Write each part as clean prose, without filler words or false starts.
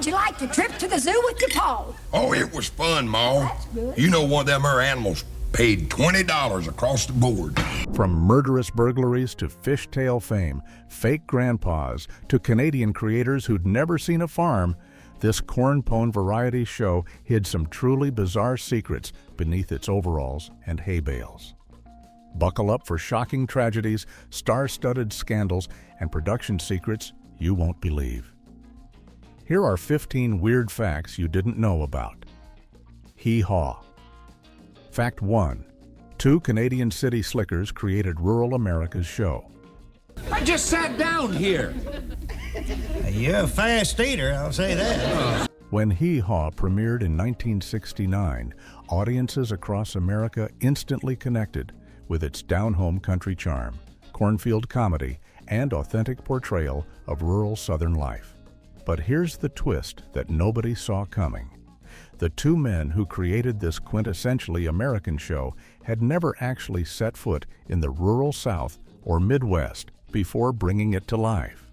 How'd you like the trip to the zoo with your pa? Oh, it was fun, Ma. That's good. You know, one of them animals paid $20 across the board. From murderous burglaries to fishtail fame, fake grandpas to Canadian creators who'd never seen a farm, this cornpone variety show hid some truly bizarre secrets beneath its overalls and hay bales. Buckle up for shocking tragedies, star-studded scandals, and production secrets you won't believe. Here are 15 weird facts you didn't know about. Hee Haw. Fact 1. 2 Canadian city slickers created rural America's show. I just sat down here. You're a fast eater, I'll say that. When Hee Haw premiered in 1969, audiences across America instantly connected with its down-home country charm, cornfield comedy, and authentic portrayal of rural Southern life. But here's the twist that nobody saw coming. The 2 men who created this quintessentially American show had never actually set foot in the rural South or Midwest before bringing it to life.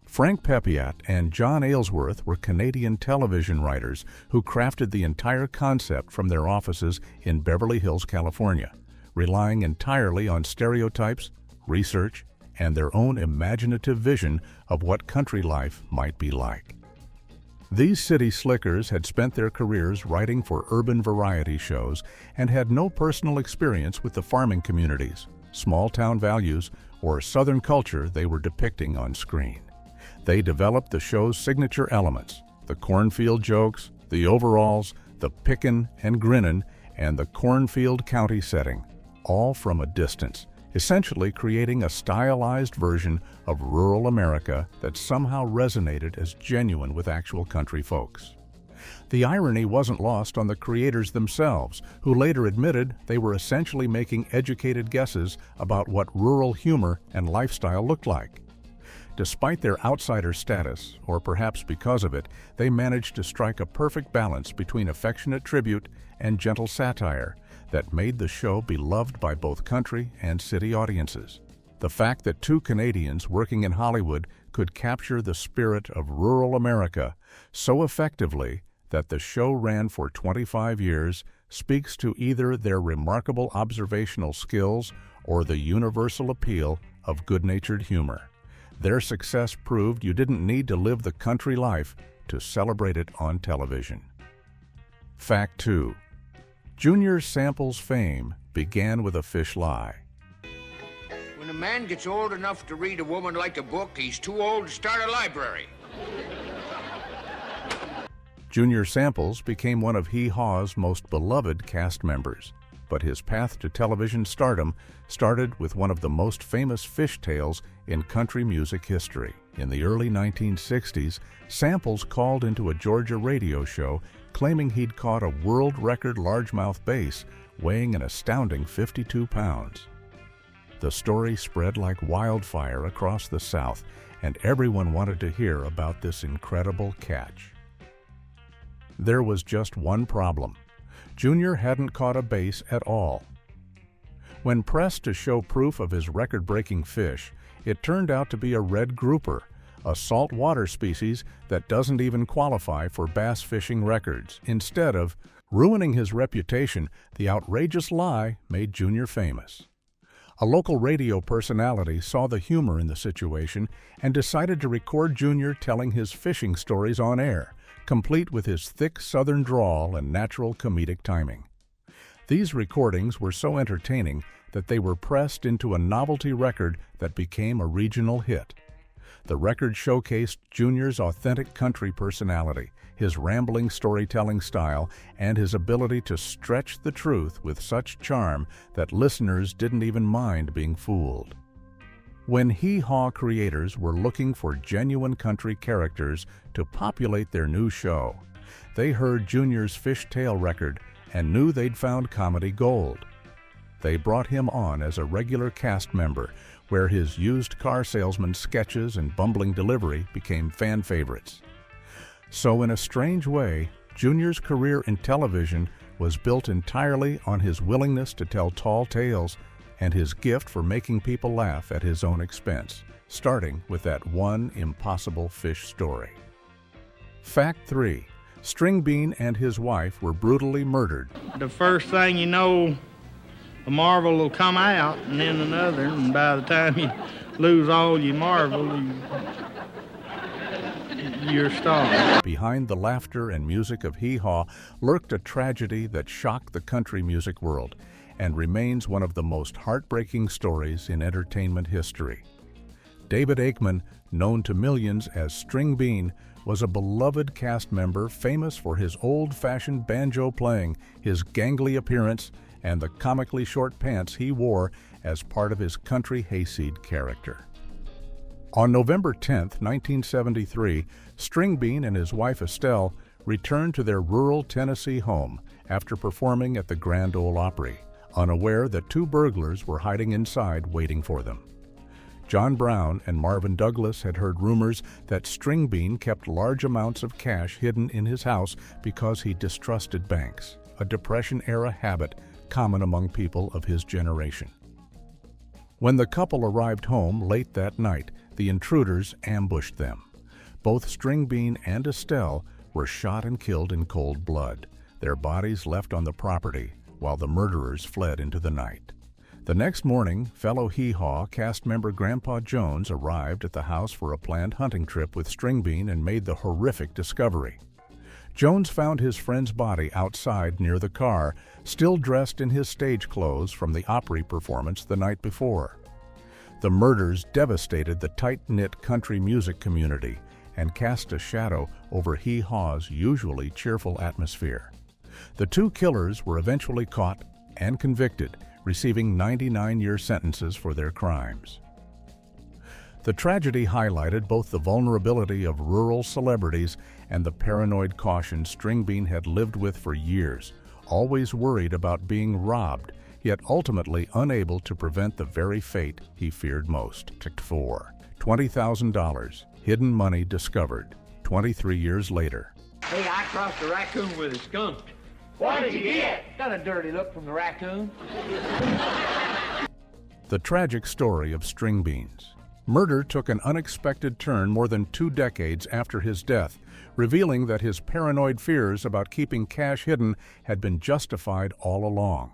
Frank Pepiat and John Aylesworth were Canadian television writers who crafted the entire concept from their offices in Beverly Hills, California, relying entirely on stereotypes, research, and their own imaginative vision of what country life might be like. These city slickers had spent their careers writing for urban variety shows and had no personal experience with the farming communities, small-town values, or Southern culture they were depicting on screen. They developed the show's signature elements, the cornfield jokes, the overalls, the pickin' and grinnin', and the cornfield county setting, all from a distance, essentially creating a stylized version of rural America that somehow resonated as genuine with actual country folks. The irony wasn't lost on the creators themselves, who later admitted they were essentially making educated guesses about what rural humor and lifestyle looked like. Despite their outsider status, or perhaps because of it, they managed to strike a perfect balance between affectionate tribute and gentle satire that made the show beloved by both country and city audiences. The fact that 2 Canadians working in Hollywood could capture the spirit of rural America so effectively that the show ran for 25 years speaks to either their remarkable observational skills or the universal appeal of good-natured humor. Their success proved you didn't need to live the country life to celebrate it on television. Fact 2. Junior Sample's fame began with a fish lie. When a man gets old enough to read a woman like a book, he's too old to start a library. Junior Samples became one of Hee Haw's most beloved cast members, but his path to television stardom started with one of the most famous fish tales in country music history. In the early 1960s, Samples called into a Georgia radio show claiming he'd caught a world record largemouth bass weighing an astounding 52 pounds. The story spread like wildfire across the South, and everyone wanted to hear about this incredible catch. There was just one problem. Junior hadn't caught a bass at all. When pressed to show proof of his record-breaking fish, it turned out to be a red grouper, a saltwater species that doesn't even qualify for bass fishing records. Instead of ruining his reputation, the outrageous lie made Junior famous. A local radio personality saw the humor in the situation and decided to record Junior telling his fishing stories on air, complete with his thick Southern drawl and natural comedic timing. These recordings were so entertaining that they were pressed into a novelty record that became a regional hit. The record showcased Junior's authentic country personality, his rambling storytelling style, and his ability to stretch the truth with such charm that listeners didn't even mind being fooled. When Hee Haw creators were looking for genuine country characters to populate their new show, they heard Junior's fishtail record and knew they'd found comedy gold. They brought him on as a regular cast member, where his used car salesman sketches and bumbling delivery became fan favorites. So in a strange way, Junior's career in television was built entirely on his willingness to tell tall tales and his gift for making people laugh at his own expense, starting with that one impossible fish story. Fact 3. String Bean and his wife were brutally murdered. The first thing you know, a marvel will come out, and then another, and by the time you lose all your marvel, you're starved. Behind the laughter and music of Hee Haw lurked a tragedy that shocked the country music world and remains one of the most heartbreaking stories in entertainment history. David Aikman, known to millions as String Bean, was a beloved cast member famous for his old-fashioned banjo playing, his gangly appearance, and the comically short pants he wore as part of his country hayseed character. On November 10, 1973, String Bean and his wife Estelle returned to their rural Tennessee home after performing at the Grand Ole Opry, unaware that 2 burglars were hiding inside waiting for them. John Brown and Marvin Douglas had heard rumors that String Bean kept large amounts of cash hidden in his house because he distrusted banks, a Depression-era habit common among people of his generation. When the couple arrived home late that night, the intruders ambushed them. Both String Bean and Estelle were shot and killed in cold blood, their bodies left on the property while the murderers fled into the night. The next morning, fellow Hee Haw cast member Grandpa Jones arrived at the house for a planned hunting trip with String Bean and made the horrific discovery. Jones found his friend's body outside near the car, still dressed in his stage clothes from the Opry performance the night before. The murders devastated the tight-knit country music community and cast a shadow over Hee Haw's usually cheerful atmosphere. The 2 killers were eventually caught and convicted, receiving 99-year sentences for their crimes. The tragedy highlighted both the vulnerability of rural celebrities and the paranoid caution String Bean had lived with for years, always worried about being robbed, yet ultimately unable to prevent the very fate he feared most. Fact 4. $20,000, hidden money discovered, 23 years later. Hey, I crossed a raccoon with a skunk. What did you get? Got a dirty look from the raccoon. The tragic story of String Bean's. Murder took an unexpected turn more than 2 decades after his death, revealing that his paranoid fears about keeping cash hidden had been justified all along.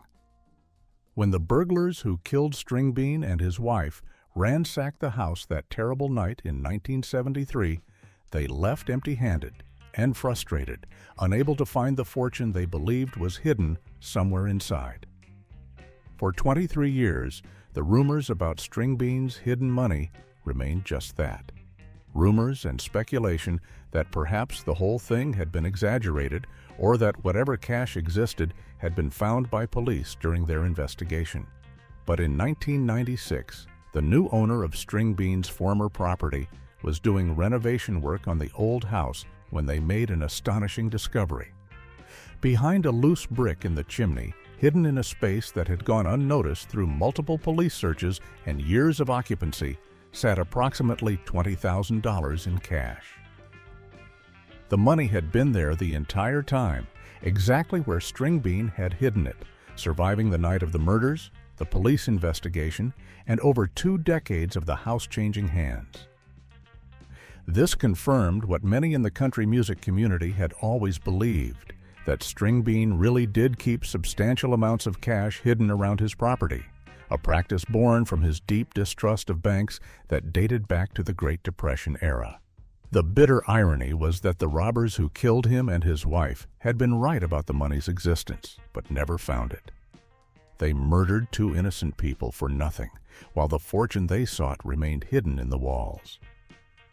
When the burglars who killed String Bean and his wife ransacked the house that terrible night in 1973, they left empty-handed and frustrated, unable to find the fortune they believed was hidden somewhere inside. For 23 years, the rumors about String Bean's hidden money remained just that. Rumors and speculation that perhaps the whole thing had been exaggerated or that whatever cash existed had been found by police during their investigation. But in 1996, the new owner of String Bean's former property was doing renovation work on the old house when they made an astonishing discovery. Behind a loose brick in the chimney, hidden in a space that had gone unnoticed through multiple police searches and years of occupancy, sat approximately $20,000 in cash. The money had been there the entire time, exactly where String Bean had hidden it, surviving the night of the murders, the police investigation, and over 2 decades of the house changing hands. This confirmed what many in the country music community had always believed, that String Bean really did keep substantial amounts of cash hidden around his property, a practice born from his deep distrust of banks that dated back to the Great Depression era. The bitter irony was that the robbers who killed him and his wife had been right about the money's existence, but never found it. They murdered 2 innocent people for nothing, while the fortune they sought remained hidden in the walls.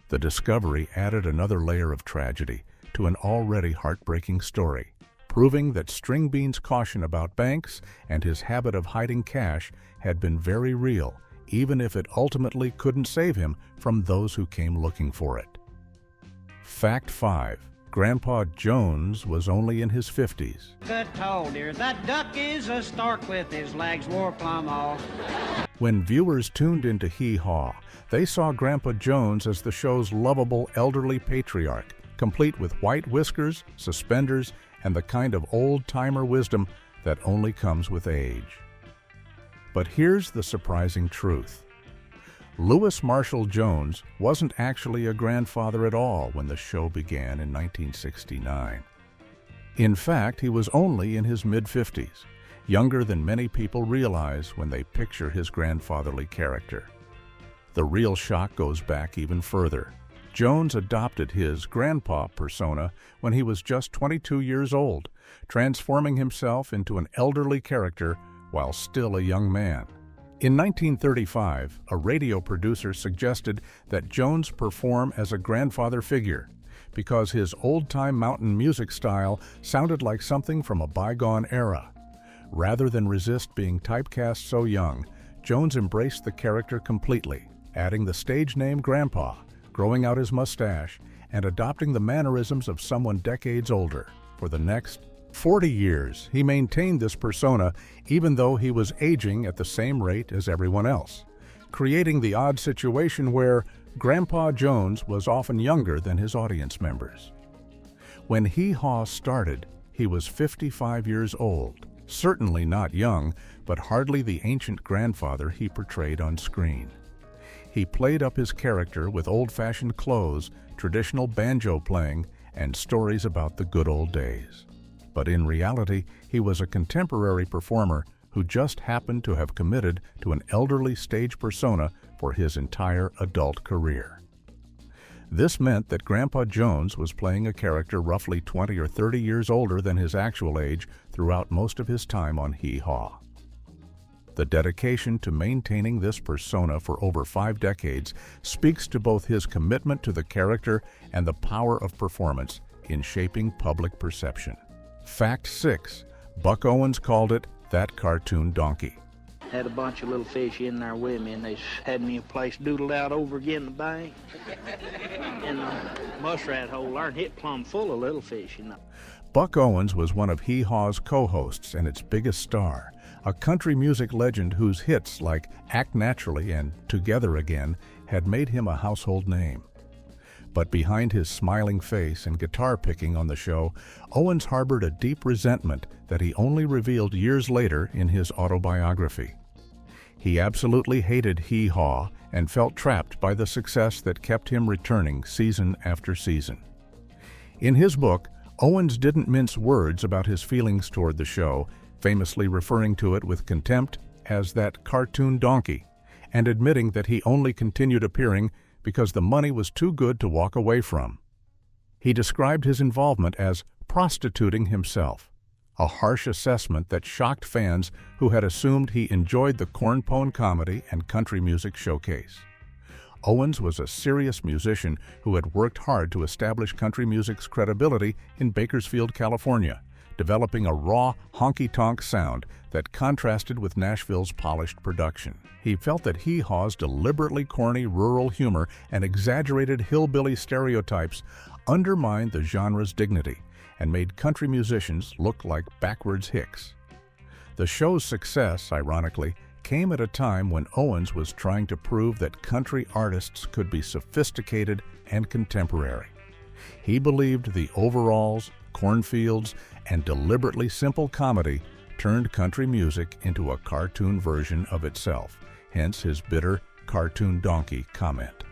The discovery added another layer of tragedy to an already heartbreaking story, proving that String Bean's caution about banks and his habit of hiding cash had been very real, even if it ultimately couldn't save him from those who came looking for it. Fact 5. Grandpa Jones was only in his 50s. Good told, dear. That duck is a stork with his legs wore plumb off. When viewers tuned into Hee Haw, they saw Grandpa Jones as the show's lovable elderly patriarch, complete with white whiskers, suspenders, and the kind of old-timer wisdom that only comes with age. But here's the surprising truth. Lewis Marshall Jones wasn't actually a grandfather at all when the show began in 1969. In fact, he was only in his mid-50s, younger than many people realize when they picture his grandfatherly character. The real shock goes back even further. Jones adopted his grandpa persona when he was just 22 years old, transforming himself into an elderly character while still a young man. In 1935, a radio producer suggested that Jones perform as a grandfather figure because his old-time mountain music style sounded like something from a bygone era. Rather than resist being typecast so young, Jones embraced the character completely, adding the stage name Grandpa, growing out his mustache, and adopting the mannerisms of someone decades older. For the next 40 years, he maintained this persona even though he was aging at the same rate as everyone else, creating the odd situation where Grandpa Jones was often younger than his audience members. When Hee Haw started, he was 55 years old, certainly not young, but hardly the ancient grandfather he portrayed on screen. He played up his character with old-fashioned clothes, traditional banjo playing, and stories about the good old days. But in reality, he was a contemporary performer who just happened to have committed to an elderly stage persona for his entire adult career. This meant that Grandpa Jones was playing a character roughly 20 or 30 years older than his actual age throughout most of his time on Hee Haw. The dedication to maintaining this persona for over 5 decades speaks to both his commitment to the character and the power of performance in shaping public perception. Fact 6. Buck Owens called it that cartoon donkey. Had a bunch of little fish in there with me, and they had me a place doodled out over again the bank. In the muskrat hole there, and hit plumb full of little fish, you know. Buck Owens was one of Hee Haw's co-hosts and its biggest star, a country music legend whose hits like Act Naturally and Together Again had made him a household name. But behind his smiling face and guitar picking on the show, Owens harbored a deep resentment that he only revealed years later in his autobiography. He absolutely hated Hee Haw and felt trapped by the success that kept him returning season after season. In his book, Owens didn't mince words about his feelings toward the show, famously referring to it with contempt as that cartoon donkey, and admitting that he only continued appearing because the money was too good to walk away from. He described his involvement as prostituting himself, a harsh assessment that shocked fans who had assumed he enjoyed the cornpone comedy and country music showcase. Owens was a serious musician who had worked hard to establish country music's credibility in Bakersfield, California, developing a raw, honky-tonk sound that contrasted with Nashville's polished production. He felt that Hee Haw's deliberately corny rural humor and exaggerated hillbilly stereotypes undermined the genre's dignity and made country musicians look like backwards hicks. The show's success, ironically, came at a time when Owens was trying to prove that country artists could be sophisticated and contemporary. He believed the overalls, cornfields, and deliberately simple comedy turned country music into a cartoon version of itself, hence his bitter cartoon donkey comment.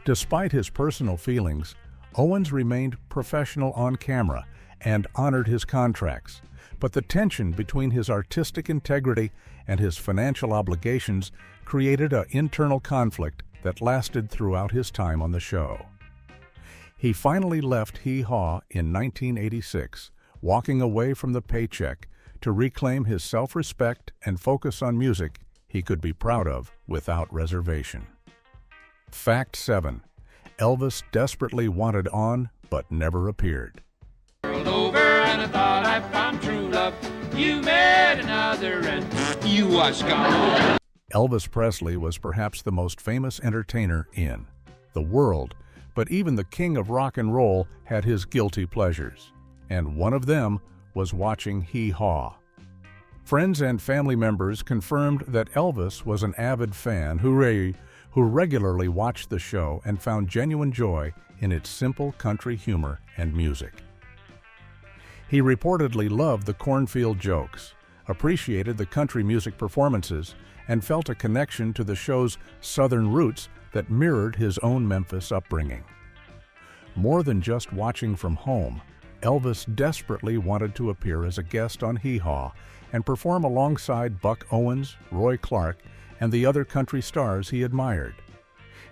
Despite his personal feelings, Owens remained professional on camera and honored his contracts, but the tension between his artistic integrity and his financial obligations created an internal conflict that lasted throughout his time on the show. He finally left Hee Haw in 1986, walking away from the paycheck to reclaim his self-respect and focus on music he could be proud of without reservation. Fact 7. Elvis desperately wanted on, but never appeared. Over and I thought I found true love. You met another and you was gone. Elvis Presley was perhaps the most famous entertainer in the world, but even the king of rock and roll had his guilty pleasures, and one of them was watching Hee Haw. Friends and family members confirmed that Elvis was an avid fan who regularly watched the show and found genuine joy in its simple country humor and music. He reportedly loved the cornfield jokes, appreciated the country music performances, and felt a connection to the show's Southern roots that mirrored his own Memphis upbringing. More than just watching from home, Elvis desperately wanted to appear as a guest on Hee Haw and perform alongside Buck Owens, Roy Clark, and the other country stars he admired.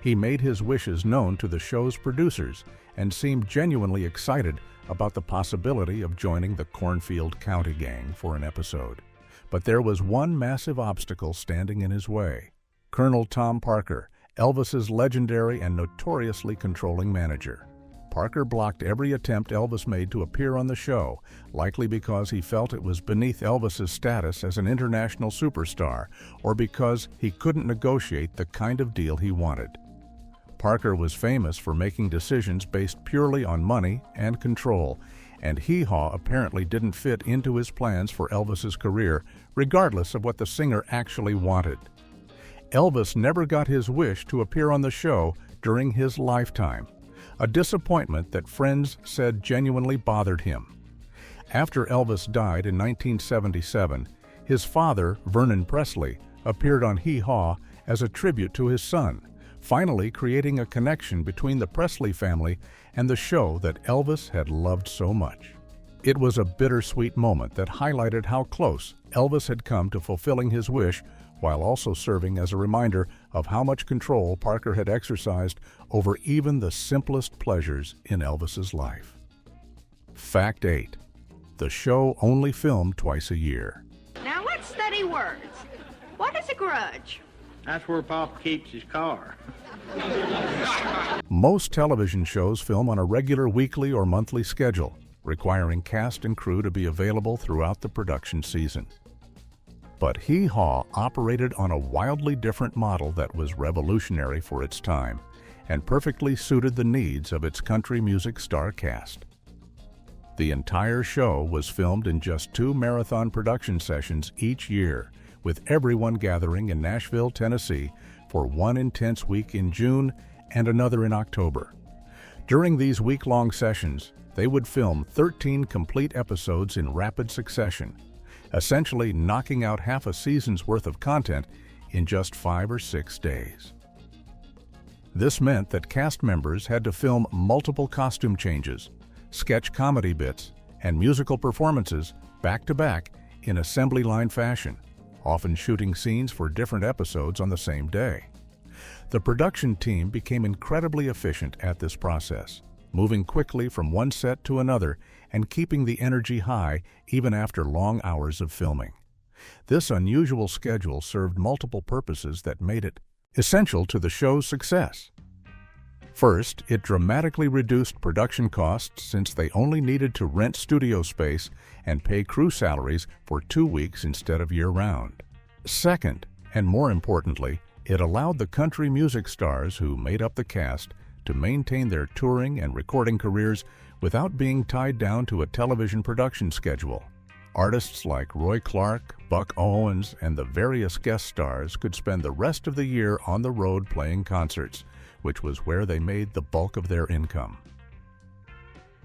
He made his wishes known to the show's producers and seemed genuinely excited about the possibility of joining the Cornfield County Gang for an episode. But there was one massive obstacle standing in his way: Colonel Tom Parker, Elvis's legendary and notoriously controlling manager. Parker blocked every attempt Elvis made to appear on the show, likely because he felt it was beneath Elvis's status as an international superstar, or because he couldn't negotiate the kind of deal he wanted. Parker was famous for making decisions based purely on money and control, and Hee Haw apparently didn't fit into his plans for Elvis's career, regardless of what the singer actually wanted. Elvis never got his wish to appear on the show during his lifetime, a disappointment that friends said genuinely bothered him. After Elvis died in 1977, his father, Vernon Presley, appeared on Hee Haw as a tribute to his son, finally creating a connection between the Presley family and the show that Elvis had loved so much. It was a bittersweet moment that highlighted how close Elvis had come to fulfilling his wish, while also serving as a reminder of how much control Parker had exercised over even the simplest pleasures in Elvis's life. Fact 8. The show only filmed twice a year. Now let's study words. What is a grudge? That's where Papa keeps his car. Most television shows film on a regular weekly or monthly schedule, requiring cast and crew to be available throughout the production season. But Hee Haw operated on a wildly different model that was revolutionary for its time and perfectly suited the needs of its country music star cast. The entire show was filmed in just 2 marathon production sessions each year, with everyone gathering in Nashville, Tennessee for one intense week in June and another in October. During these week-long sessions, they would film 13 complete episodes in rapid succession, essentially knocking out half a season's worth of content in just 5 or 6 days. This meant that cast members had to film multiple costume changes, sketch comedy bits, and musical performances back-to-back in assembly line fashion, often shooting scenes for different episodes on the same day. The production team became incredibly efficient at this process, moving quickly from one set to another and keeping the energy high even after long hours of filming. This unusual schedule served multiple purposes that made it essential to the show's success. First, it dramatically reduced production costs since they only needed to rent studio space and pay crew salaries for 2 weeks instead of year-round. Second, and more importantly, it allowed the country music stars who made up the cast to maintain their touring and recording careers without being tied down to a television production schedule. Artists like Roy Clark, Buck Owens, and the various guest stars could spend the rest of the year on the road playing concerts, which was where they made the bulk of their income.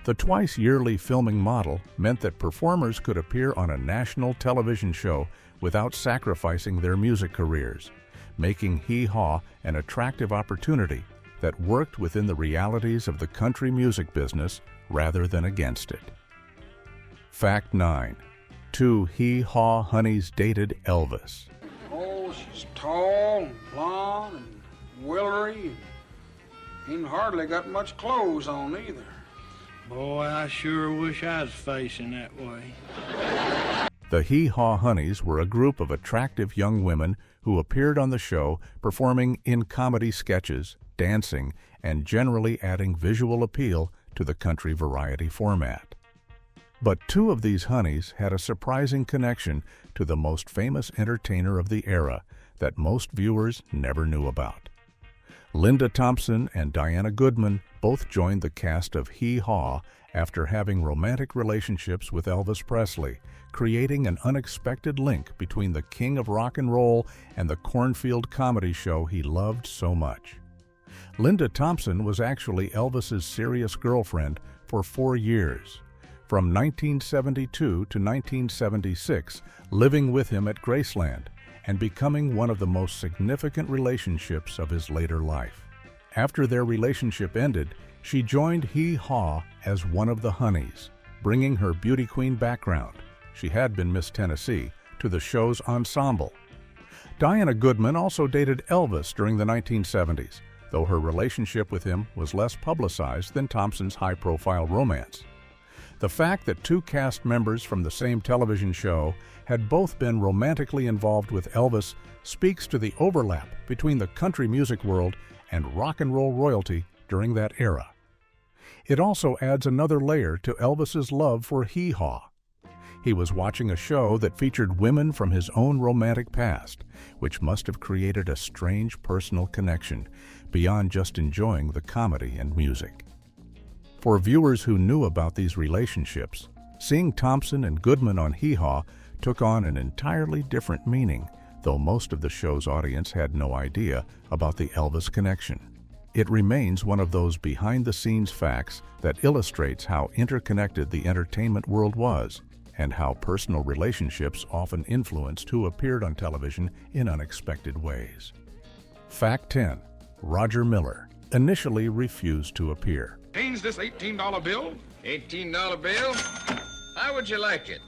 The twice-yearly filming model meant that performers could appear on a national television show without sacrificing their music careers, making Hee Haw an attractive opportunity that worked within the realities of the country music business rather than against it. Fact 9. 2 Hee Haw honeys dated Elvis. Oh, she's tall and blonde and willowy. Ain't hardly got much clothes on either. Boy, I sure wish I was facing that way. The Hee Haw honeys were a group of attractive young women who appeared on the show performing in comedy sketches, dancing, and generally adding visual appeal to the country variety format. But 2 of these honeys had a surprising connection to the most famous entertainer of the era that most viewers never knew about. Linda Thompson and Diana Goodman both joined the cast of Hee Haw after having romantic relationships with Elvis Presley, creating an unexpected link between the king of rock and roll and the cornfield comedy show he loved so much. Linda Thompson was actually Elvis's serious girlfriend for 4 years, from 1972 to 1976, living with him at Graceland, and becoming one of the most significant relationships of his later life. After their relationship ended, she joined Hee Haw as one of the Honeys, bringing her beauty queen background — she had been Miss Tennessee — to the show's ensemble. Diana Goodman also dated Elvis during the 1970s, though her relationship with him was less publicized than Thompson's high-profile romance. The fact that two cast members from the same television show had both been romantically involved with Elvis speaks to the overlap between the country music world and rock and roll royalty during that era. It also adds another layer to Elvis's love for Hee Haw. He was watching a show that featured women from his own romantic past, which must have created a strange personal connection beyond just enjoying the comedy and music. For viewers who knew about these relationships, seeing Thompson and Goodman on Hee Haw took on an entirely different meaning, though most of the show's audience had no idea about the Elvis connection. It remains one of those behind-the-scenes facts that illustrates how interconnected the entertainment world was, and how personal relationships often influenced who appeared on television in unexpected ways. Fact 10. Roger Miller initially refused to appear. Change this $18 bill. $18 bill? How would you like it?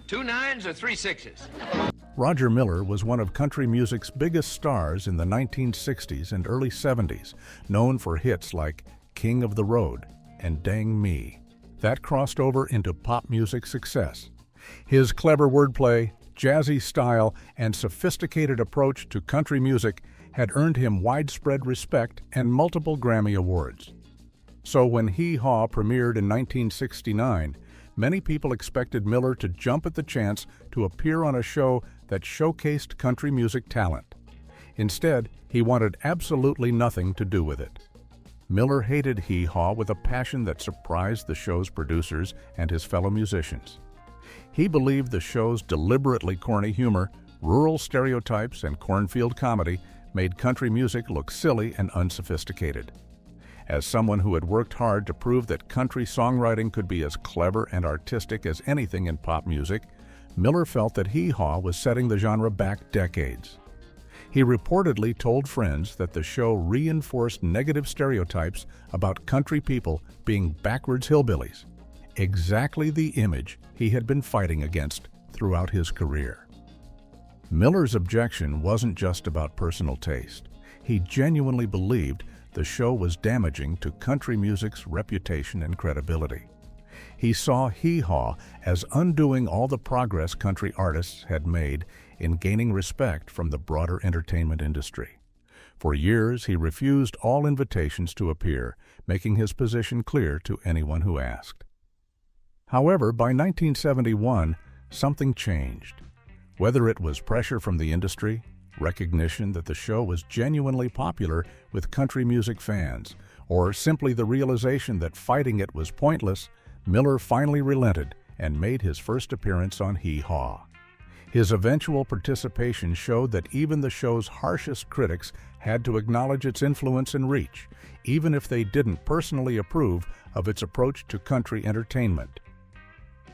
2 9s or 3 6s? Roger Miller was one of country music's biggest stars in the 1960s and early 70s, known for hits like King of the Road and Dang Me. That crossed over into pop music success. His clever wordplay, jazzy style, and sophisticated approach to country music had earned him widespread respect and multiple Grammy Awards. So when Hee Haw premiered in 1969, many people expected Miller to jump at the chance to appear on a show that showcased country music talent. Instead, he wanted absolutely nothing to do with it. Miller hated Hee Haw with a passion that surprised the show's producers and his fellow musicians. He believed the show's deliberately corny humor, rural stereotypes, and cornfield comedy made country music look silly and unsophisticated. As someone who had worked hard to prove that country songwriting could be as clever and artistic as anything in pop music, Miller felt that Hee Haw was setting the genre back decades. He reportedly told friends that the show reinforced negative stereotypes about country people being backwards hillbillies, exactly the image he had been fighting against throughout his career. Miller's objection wasn't just about personal taste. He genuinely believed the show was damaging to country music's reputation and credibility. He saw Hee Haw as undoing all the progress country artists had made in gaining respect from the broader entertainment industry. For years, he refused all invitations to appear, making his position clear to anyone who asked. However, by 1971, something changed. Whether it was pressure from the industry, recognition that the show was genuinely popular with country music fans, or simply the realization that fighting it was pointless, Miller finally relented and made his first appearance on Hee Haw. His eventual participation showed that even the show's harshest critics had to acknowledge its influence and reach, even if they didn't personally approve of its approach to country entertainment.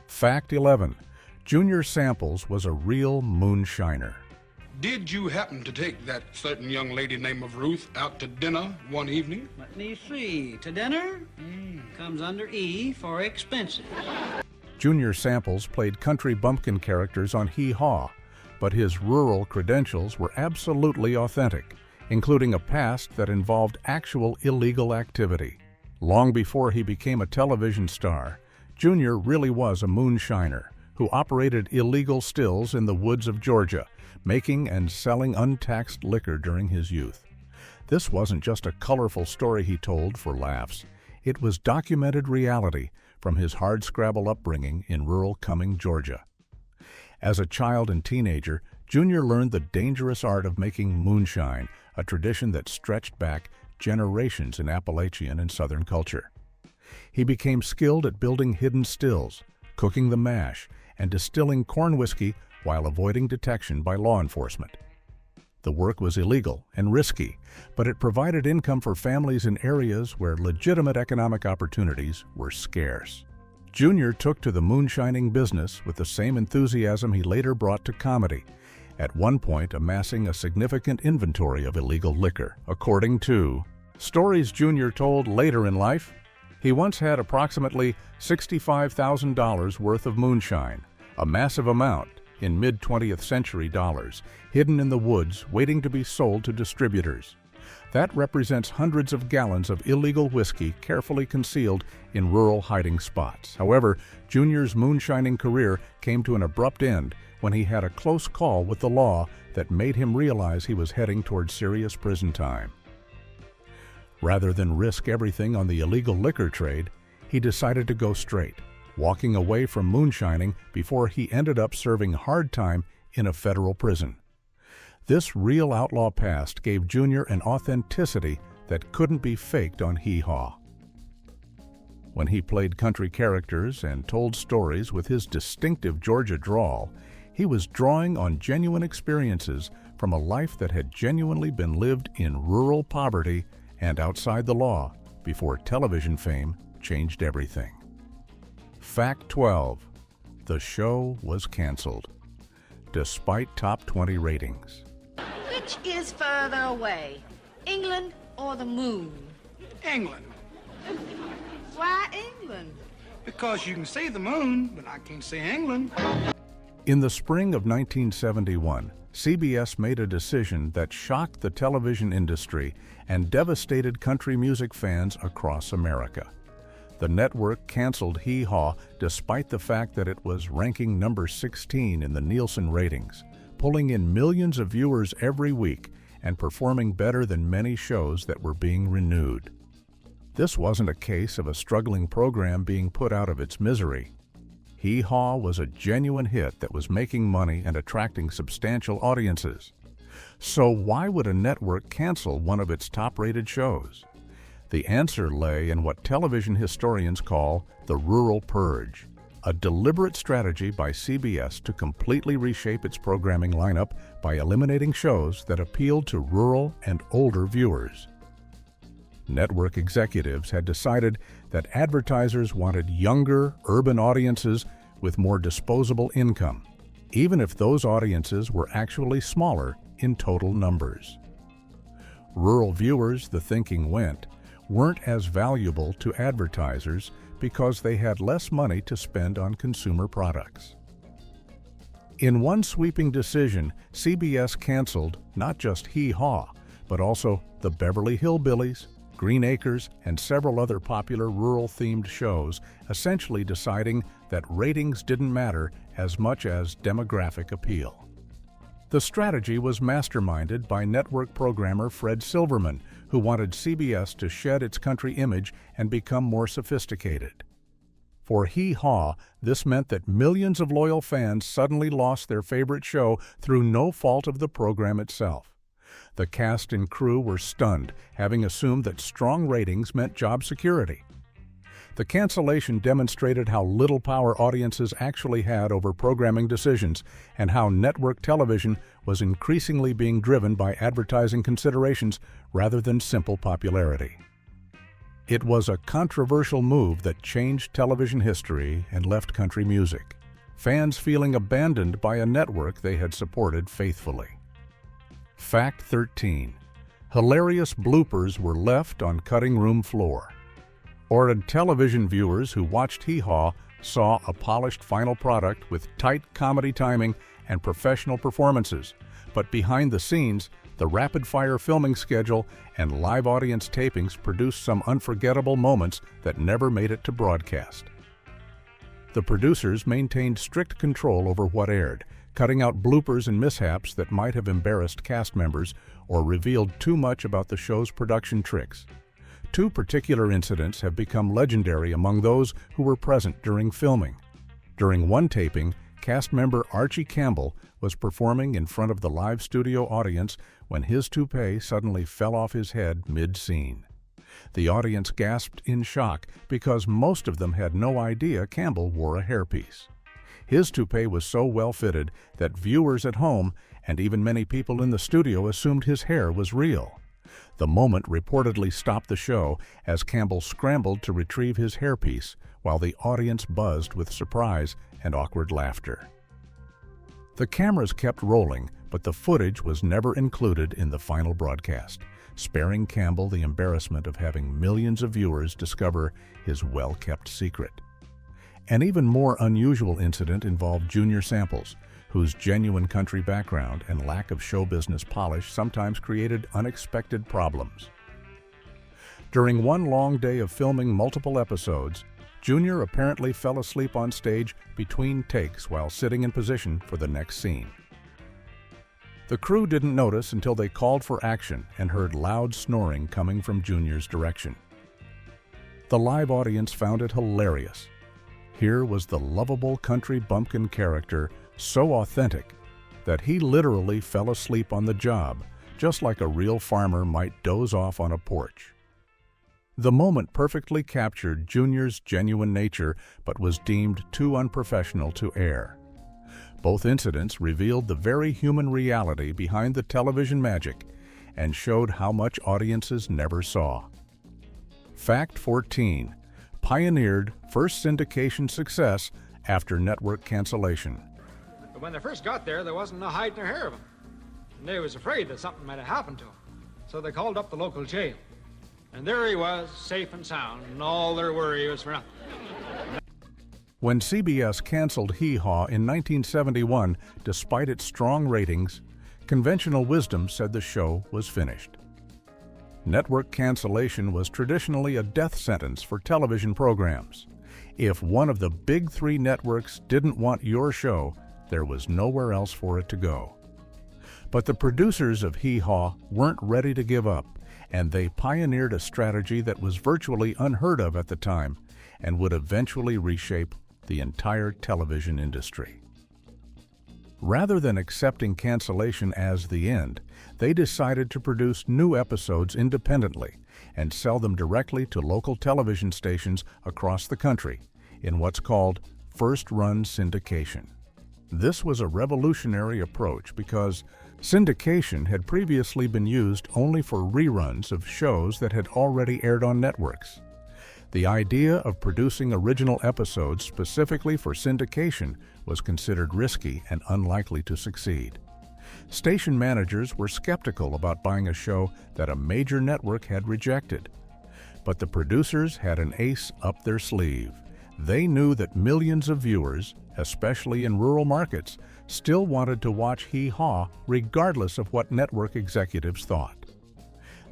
Fact 11. Junior Samples was a real moonshiner. Did you happen to take that certain young lady named of Ruth out to dinner one evening? Let me see. To dinner? Comes under E for expenses. Junior Samples played country bumpkin characters on Hee Haw, but his rural credentials were absolutely authentic, including a past that involved actual illegal activity. Long before he became a television star, Junior really was a moonshiner who operated illegal stills in the woods of Georgia, making and selling untaxed liquor during his youth. This wasn't just a colorful story he told for laughs. It was documented reality from his hardscrabble upbringing in rural Cumming, Georgia. As a child and teenager, Junior learned the dangerous art of making moonshine, a tradition that stretched back generations in Appalachian and Southern culture. He became skilled at building hidden stills, cooking the mash, and distilling corn whiskey while avoiding detection by law enforcement. The work was illegal and risky, but it provided income for families in areas where legitimate economic opportunities were scarce. Junior took to the moonshining business with the same enthusiasm he later brought to comedy, at one point amassing a significant inventory of illegal liquor. According to stories Junior told later in life, he once had approximately $65,000 worth of moonshine, a massive amount in mid-20th century dollars, hidden in the woods waiting to be sold to distributors. That represents hundreds of gallons of illegal whiskey carefully concealed in rural hiding spots. However, Junior's moonshining career came to an abrupt end when he had a close call with the law that made him realize he was heading toward serious prison time. Rather than risk everything on the illegal liquor trade, he decided to go straight, walking away from moonshining before he ended up serving hard time in a federal prison. This real outlaw past gave Junior an authenticity that couldn't be faked on Hee Haw. When he played country characters and told stories with his distinctive Georgia drawl, he was drawing on genuine experiences from a life that had genuinely been lived in rural poverty and outside the law before television fame changed everything. Fact 12. The show was canceled, despite top 20 ratings. Which is further away, England or the moon? England. Why England? Because you can see the moon, but I can't see England. In the spring of 1971, CBS made a decision that shocked the television industry and devastated country music fans across America. The network canceled Hee Haw despite the fact that it was ranking number 16 in the Nielsen ratings, pulling in millions of viewers every week and performing better than many shows that were being renewed. This wasn't a case of a struggling program being put out of its misery. Hee Haw was a genuine hit that was making money and attracting substantial audiences. So why would a network cancel one of its top-rated shows? The answer lay in what television historians call the rural purge, a deliberate strategy by CBS to completely reshape its programming lineup by eliminating shows that appealed to rural and older viewers. Network executives had decided that advertisers wanted younger, urban audiences with more disposable income, even if those audiences were actually smaller in total numbers. Rural viewers, the thinking went, weren't as valuable to advertisers because they had less money to spend on consumer products. In one sweeping decision, CBS canceled not just Hee Haw, but also the Beverly Hillbillies, Green Acres, and several other popular rural-themed shows, essentially deciding that ratings didn't matter as much as demographic appeal. The strategy was masterminded by network programmer Fred Silverman, who wanted CBS to shed its country image and become more sophisticated. For Hee Haw, this meant that millions of loyal fans suddenly lost their favorite show through no fault of the program itself. The cast and crew were stunned, having assumed that strong ratings meant job security. The cancellation demonstrated how little power audiences actually had over programming decisions and how network television was increasingly being driven by advertising considerations rather than simple popularity. It was a controversial move that changed television history and left country music, fans feeling abandoned by a network they had supported faithfully. Fact 13. Hilarious bloopers were left on cutting room floor. Arid television viewers who watched Hee Haw saw a polished final product with tight comedy timing and professional performances, but behind the scenes, the rapid-fire filming schedule and live audience tapings produced some unforgettable moments that never made it to broadcast. The producers maintained strict control over what aired, cutting out bloopers and mishaps that might have embarrassed cast members or revealed too much about the show's production tricks. Two particular incidents have become legendary among those who were present during filming. During one taping, cast member Archie Campbell was performing in front of the live studio audience when his toupee suddenly fell off his head mid-scene. The audience gasped in shock because most of them had no idea Campbell wore a hairpiece. His toupee was so well fitted that viewers at home and even many people in the studio assumed his hair was real. The moment reportedly stopped the show as Campbell scrambled to retrieve his hairpiece while the audience buzzed with surprise and awkward laughter. The cameras kept rolling, but the footage was never included in the final broadcast, sparing Campbell the embarrassment of having millions of viewers discover his well-kept secret. An even more unusual incident involved Junior Samples, whose genuine country background and lack of show business polish sometimes created unexpected problems. During one long day of filming multiple episodes, Junior apparently fell asleep on stage between takes while sitting in position for the next scene. The crew didn't notice until they called for action and heard loud snoring coming from Junior's direction. The live audience found it hilarious. Here was the lovable country bumpkin character so authentic that he literally fell asleep on the job, just like a real farmer might doze off on a porch. The moment perfectly captured Junior's genuine nature, but was deemed too unprofessional to air. Both incidents revealed the very human reality behind the television magic and showed how much audiences never saw. Fact 14. Pioneered first syndication success after network cancellation. But when they first got there wasn't no hide nor hair of them. And they was afraid that something might have happened to him. So they called up the local jail. And there he was, safe and sound, and all their worry was for nothing. When CBS canceled Hee Haw in 1971, despite its strong ratings, conventional wisdom said the show was finished. Network cancellation was traditionally a death sentence for television programs. If one of the big three networks didn't want your show, there was nowhere else for it to go. But the producers of Hee Haw weren't ready to give up, and they pioneered a strategy that was virtually unheard of at the time and would eventually reshape the entire television industry. Rather than accepting cancellation as the end, they decided to produce new episodes independently and sell them directly to local television stations across the country in what's called first-run syndication. This was a revolutionary approach because syndication had previously been used only for reruns of shows that had already aired on networks. The idea of producing original episodes specifically for syndication was considered risky and unlikely to succeed. Station managers were skeptical about buying a show that a major network had rejected. But the producers had an ace up their sleeve. They knew that millions of viewers, especially in rural markets, still wanted to watch Hee Haw regardless of what network executives thought.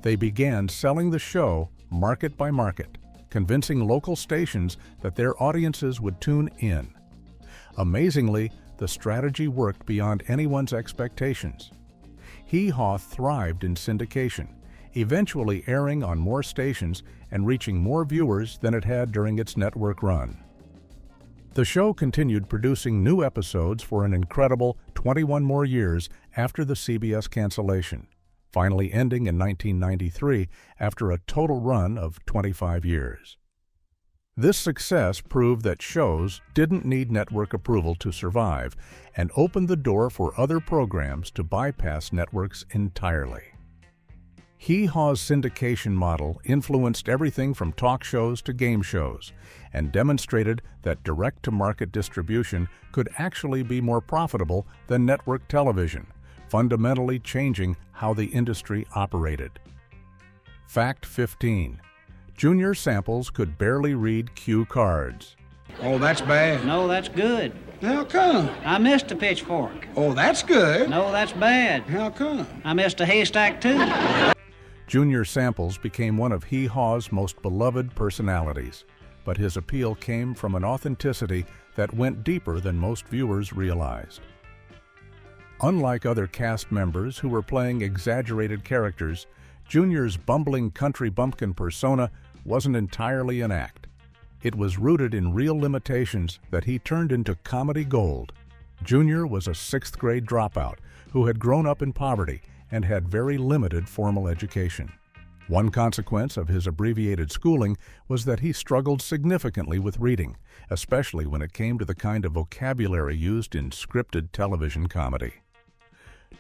They began selling the show market by market, convincing local stations that their audiences would tune in. Amazingly, the strategy worked beyond anyone's expectations. Hee Haw thrived in syndication, eventually airing on more stations and reaching more viewers than it had during its network run. The show continued producing new episodes for an incredible 21 more years after the CBS cancellation, finally ending in 1993 after a total run of 25 years. This success proved that shows didn't need network approval to survive and opened the door for other programs to bypass networks entirely. Hee Haw's syndication model influenced everything from talk shows to game shows and demonstrated that direct-to-market distribution could actually be more profitable than network television, fundamentally changing how the industry operated. Fact 15. Junior Samples could barely read cue cards. Oh, that's bad. No, that's good. How come? I missed a pitchfork. Oh, that's good. No, that's bad. How come? I missed a haystack, too. Junior Samples became one of Hee Haw's most beloved personalities, but his appeal came from an authenticity that went deeper than most viewers realized. Unlike other cast members who were playing exaggerated characters, Junior's bumbling country bumpkin persona wasn't entirely an act. It was rooted in real limitations that he turned into comedy gold. Junior was a sixth-grade dropout who had grown up in poverty and had very limited formal education. One consequence of his abbreviated schooling was that he struggled significantly with reading, especially when it came to the kind of vocabulary used in scripted television comedy.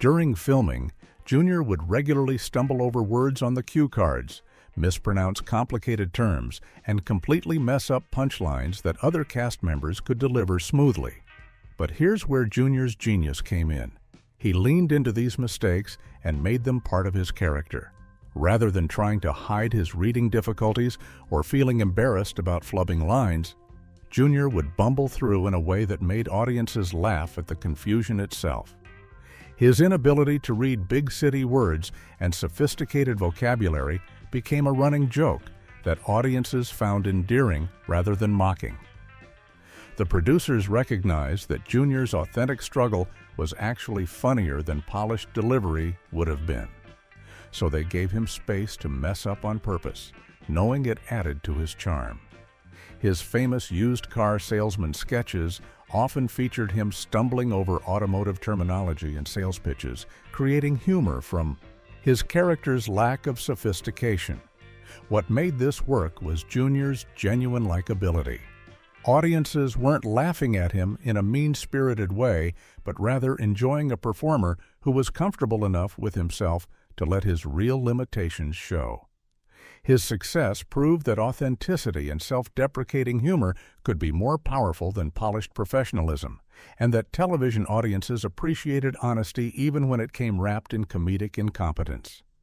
During filming, Junior would regularly stumble over words on the cue cards, mispronounce complicated terms, and completely mess up punchlines that other cast members could deliver smoothly. But here's where Junior's genius came in. He leaned into these mistakes and made them part of his character. Rather than trying to hide his reading difficulties or feeling embarrassed about flubbing lines, Junior would bumble through in a way that made audiences laugh at the confusion itself. His inability to read big city words and sophisticated vocabulary became a running joke that audiences found endearing rather than mocking. The producers recognized that Junior's authentic struggle was actually funnier than polished delivery would have been. So they gave him space to mess up on purpose, knowing it added to his charm. His famous used car salesman sketches often featured him stumbling over automotive terminology and sales pitches, creating humor from his character's lack of sophistication. What made this work was Junior's genuine likability. Audiences weren't laughing at him in a mean-spirited way, but rather enjoying a performer who was comfortable enough with himself to let his real limitations show. His success proved that authenticity and self-deprecating humor could be more powerful than polished professionalism, and that television audiences appreciated honesty even when it came wrapped in comedic incompetence.